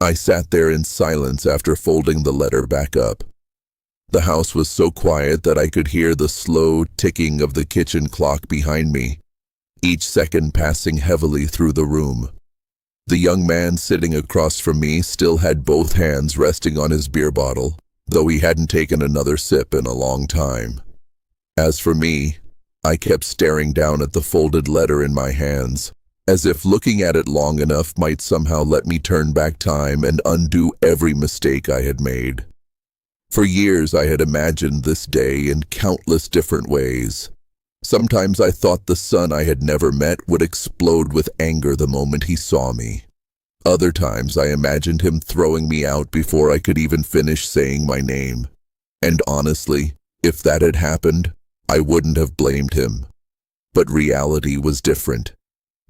I sat there in silence after folding the letter back up. The house was so quiet that I could hear the slow ticking of the kitchen clock behind me, each second passing heavily through the room. The young man sitting across from me still had both hands resting on his beer bottle, though he hadn't taken another sip in a long time. As for me, I kept staring down at the folded letter in my hands, as if looking at it long enough might somehow let me turn back time and undo every mistake I had made. For years I had imagined this day in countless different ways. Sometimes I thought the son I had never met would explode with anger the moment he saw me. Other times I imagined him throwing me out before I could even finish saying my name. And honestly, if that had happened, I wouldn't have blamed him. But reality was different.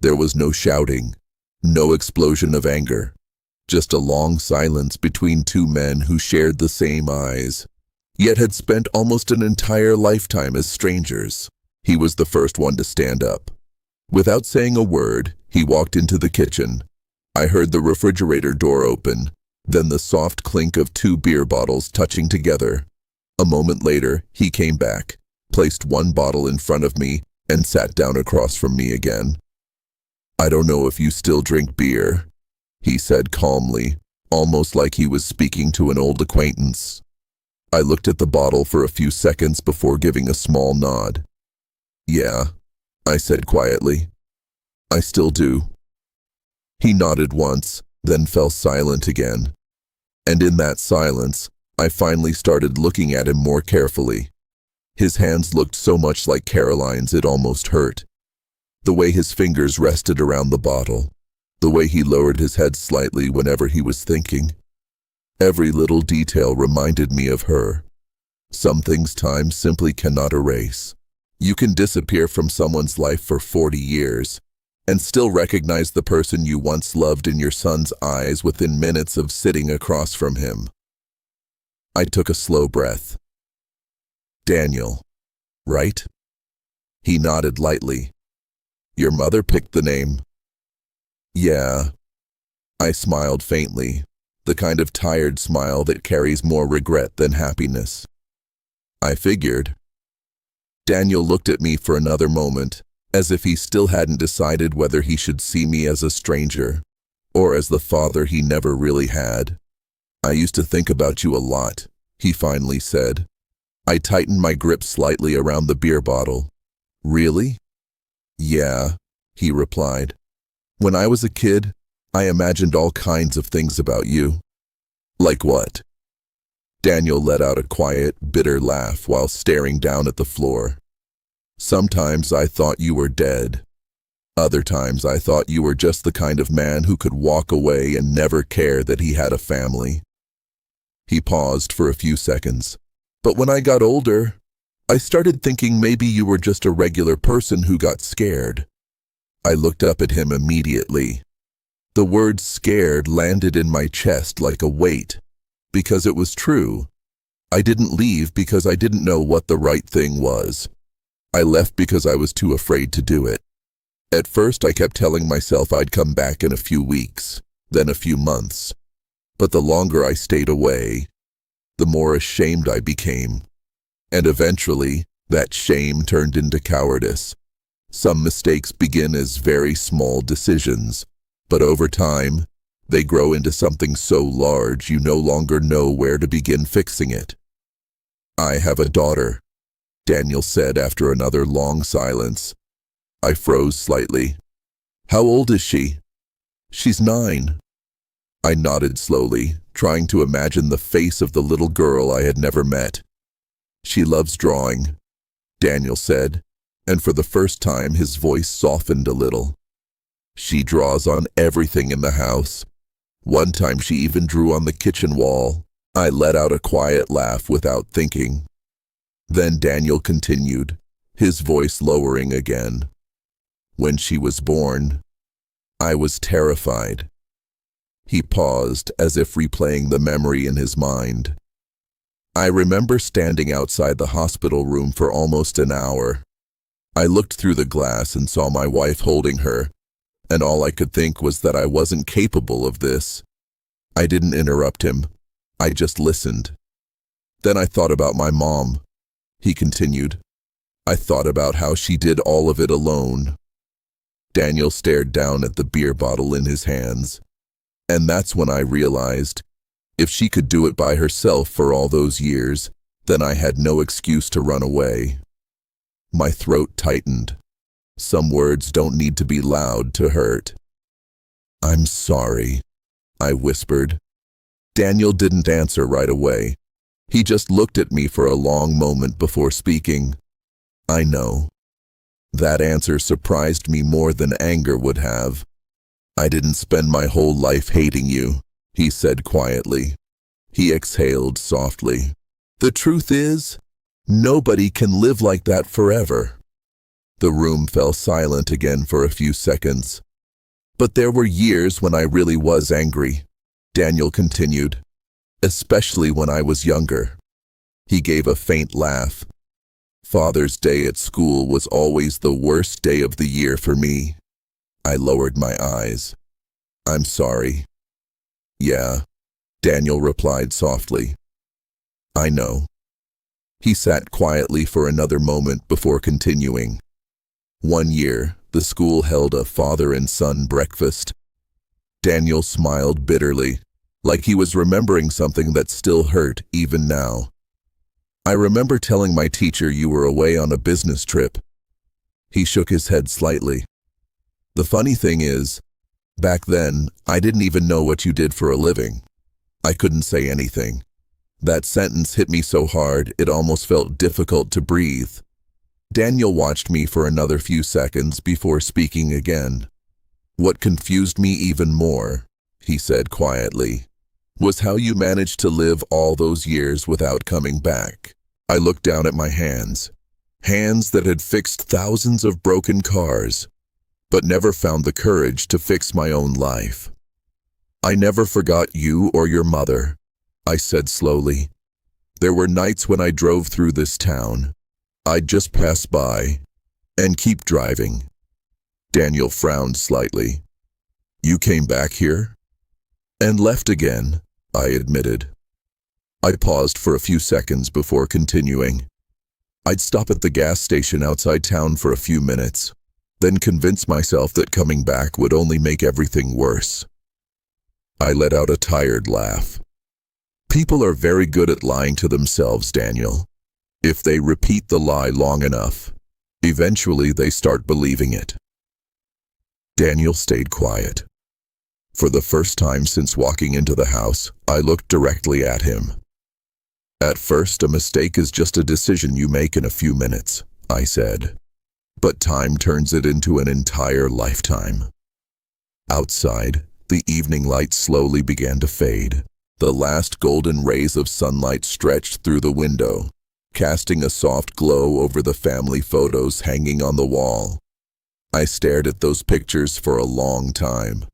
There was no shouting, no explosion of anger. Just a long silence between two men who shared the same eyes, yet had spent almost an entire lifetime as strangers. He was the first one to stand up. Without saying a word, he walked into the kitchen. I heard the refrigerator door open, then the soft clink of two beer bottles touching together. A moment later, he came back, placed one bottle in front of me, and sat down across from me again. "I don't know if you still drink beer," he said calmly, almost like he was speaking to an old acquaintance. I looked at the bottle for a few seconds before giving a small nod. "Yeah," I said quietly. "I still do." He nodded once, then fell silent again. And in that silence, I finally started looking at him more carefully. His hands looked so much like Caroline's it almost hurt. The way his fingers rested around the bottle, the way he lowered his head slightly whenever he was thinking. Every little detail reminded me of her. Some things time simply cannot erase. You can disappear from someone's life for 40 years and still recognize the person you once loved in your son's eyes within minutes of sitting across from him. I took a slow breath. "Daniel, right?" He nodded lightly. "Your mother picked the name?" "Yeah." I smiled faintly, the kind of tired smile that carries more regret than happiness. "I figured." Daniel looked at me for another moment, as if he still hadn't decided whether he should see me as a stranger, or as the father he never really had. "I used to think about you a lot," he finally said. I tightened my grip slightly around the beer bottle. "Really?" "Yeah," he replied. "When I was a kid, I imagined all kinds of things about you." "Like what?" Daniel let out a quiet, bitter laugh while staring down at the floor. "Sometimes I thought you were dead. Other times I thought you were just the kind of man who could walk away and never care that he had a family." He paused for a few seconds. "But when I got older, I started thinking maybe you were just a regular person who got scared." I looked up at him immediately. The word scared landed in my chest like a weight, because it was true. I didn't leave because I didn't know what the right thing was. I left because I was too afraid to do it. At first I kept telling myself I'd come back in a few weeks, then a few months. But the longer I stayed away, the more ashamed I became. And eventually, that shame turned into cowardice. Some mistakes begin as very small decisions, but over time, they grow into something so large you no longer know where to begin fixing it. "I have a daughter," Daniel said after another long silence. I froze slightly. "How old is she?" "She's 9. I nodded slowly, trying to imagine the face of the little girl I had never met. "She loves drawing," Daniel said, and for the first time his voice softened a little. "She draws on everything in the house. One time she even drew on the kitchen wall." I let out a quiet laugh without thinking. Then Daniel continued, his voice lowering again. "When she was born, I was terrified." He paused, as if replaying the memory in his mind. "I remember standing outside the hospital room for almost an hour. I looked through the glass and saw my wife holding her, and all I could think was that I wasn't capable of this. I didn't interrupt him. I just listened. Then I thought about my mom, he continued. I thought about how she did all of it alone. Daniel stared down at the beer bottle in his hands. And that's when I realized, if she could do it by herself for all those years, then I had no excuse to run away. My throat tightened. Some words don't need to be loud to hurt. I'm sorry, I whispered. Daniel didn't answer right away. He just looked at me for a long moment before speaking. I know. That answer surprised me more than anger would have. I didn't spend my whole life hating you, he said quietly. He exhaled softly. The truth is, nobody can live like that forever. The room fell silent again for a few seconds. But there were years when I really was angry, Daniel continued, especially when I was younger. He gave a faint laugh. Father's Day at school was always the worst day of the year for me. I lowered my eyes. I'm sorry. Yeah, Daniel replied softly. I know. He sat quietly for another moment before continuing. One year, the school held a father and son breakfast. Daniel smiled bitterly, like he was remembering something that still hurt even now. I remember telling my teacher you were away on a business trip. He shook his head slightly. The funny thing is, back then, I didn't even know what you did for a living. I couldn't say anything. That sentence hit me so hard, it almost felt difficult to breathe. Daniel watched me for another few seconds before speaking again. What confused me even more, he said quietly, was how you managed to live all those years without coming back. I looked down at my hands that had fixed thousands of broken cars, but never found the courage to fix my own life. I never forgot you or your mother, I said slowly. There were nights when I drove through this town. I'd just pass by and keep driving. Daniel frowned slightly. You came back here? And left again, I admitted. I paused for a few seconds before continuing. I'd stop at the gas station outside town for a few minutes, then convince myself that coming back would only make everything worse. I let out a tired laugh. People are very good at lying to themselves, Daniel. If they repeat the lie long enough, eventually they start believing it. Daniel stayed quiet. For the first time since walking into the house, I looked directly at him. At first, a mistake is just a decision you make in a few minutes, I said. But time turns it into an entire lifetime. Outside, the evening light slowly began to fade. The last golden rays of sunlight stretched through the window, casting a soft glow over the family photos hanging on the wall. I stared at those pictures for a long time.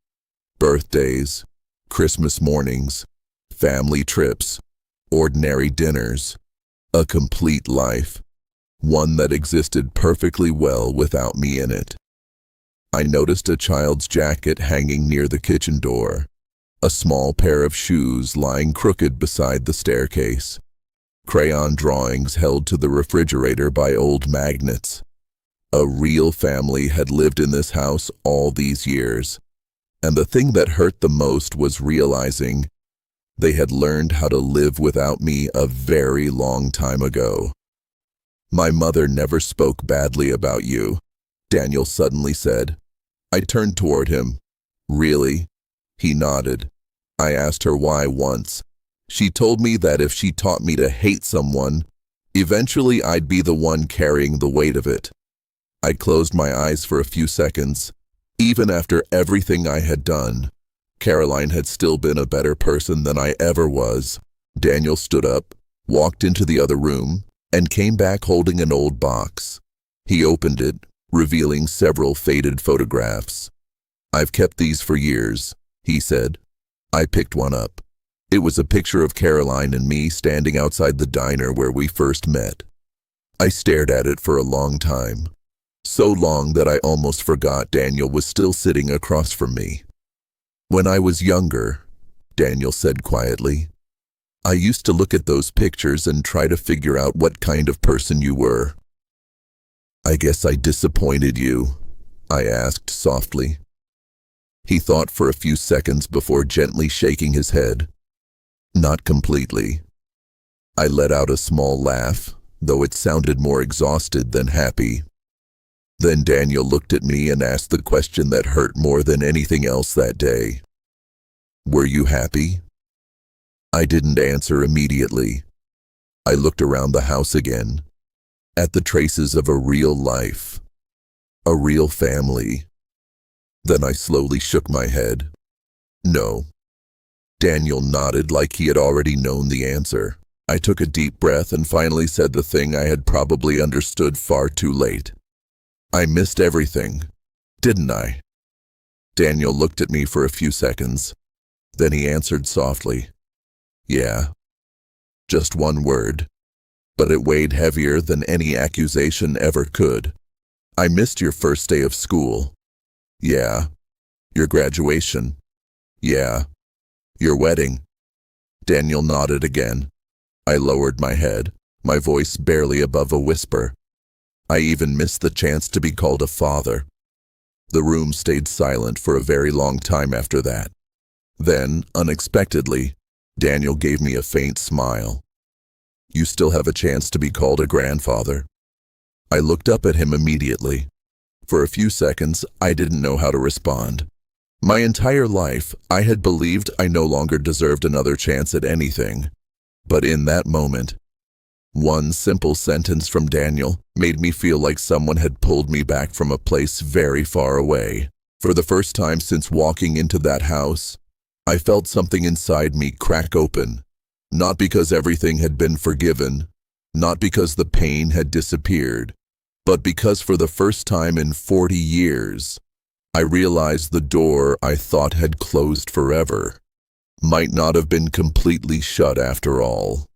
Birthdays, Christmas mornings, family trips, ordinary dinners. A complete life, one that existed perfectly well without me in it. I noticed a child's jacket hanging near the kitchen door, a small pair of shoes lying crooked beside the staircase, crayon drawings held to the refrigerator by old magnets. A real family had lived in this house all these years, and the thing that hurt the most was realizing they had learned how to live without me a very long time ago. My mother never spoke badly about you, Daniel suddenly said. I turned toward him. Really? He nodded. I asked her why once. She told me that if she taught me to hate someone, eventually I'd be the one carrying the weight of it. I closed my eyes for a few seconds. Even after everything I had done, Caroline had still been a better person than I ever was. Daniel stood up, walked into the other room, and came back holding an old box. He opened it, revealing several faded photographs. I've kept these for years, he said. I picked one up. It was a picture of Caroline and me standing outside the diner where we first met. I stared at it for a long time. So long that I almost forgot Daniel was still sitting across from me. When I was younger, Daniel said quietly. I used to look at those pictures and try to figure out what kind of person you were. I guess I disappointed you, I asked softly. He thought for a few seconds before gently shaking his head. Not completely. I let out a small laugh, though it sounded more exhausted than happy. Then Daniel looked at me and asked the question that hurt more than anything else that day. Were you happy? I didn't answer immediately. I looked around the house again, at the traces of a real life, a real family. Then I slowly shook my head. No. Daniel nodded like he had already known the answer. I took a deep breath and finally said the thing I had probably understood far too late. I missed everything, didn't I? Daniel looked at me for a few seconds. Then he answered softly. Yeah. Just one word. But it weighed heavier than any accusation ever could. I missed your first day of school. Yeah. Your graduation. Yeah. Your wedding. Daniel nodded again. I lowered my head, my voice barely above a whisper. I even missed the chance to be called a father. The room stayed silent for a very long time after that. Then, unexpectedly, Daniel gave me a faint smile. You still have a chance to be called a grandfather. I looked up at him immediately. For a few seconds, I didn't know how to respond. My entire life, I had believed I no longer deserved another chance at anything. But in that moment, one simple sentence from Daniel made me feel like someone had pulled me back from a place very far away. For the first time since walking into that house, I felt something inside me crack open. Not because everything had been forgiven, not because the pain had disappeared, but because for the first time in 40 years, I realized the door I thought had closed forever might not have been completely shut after all.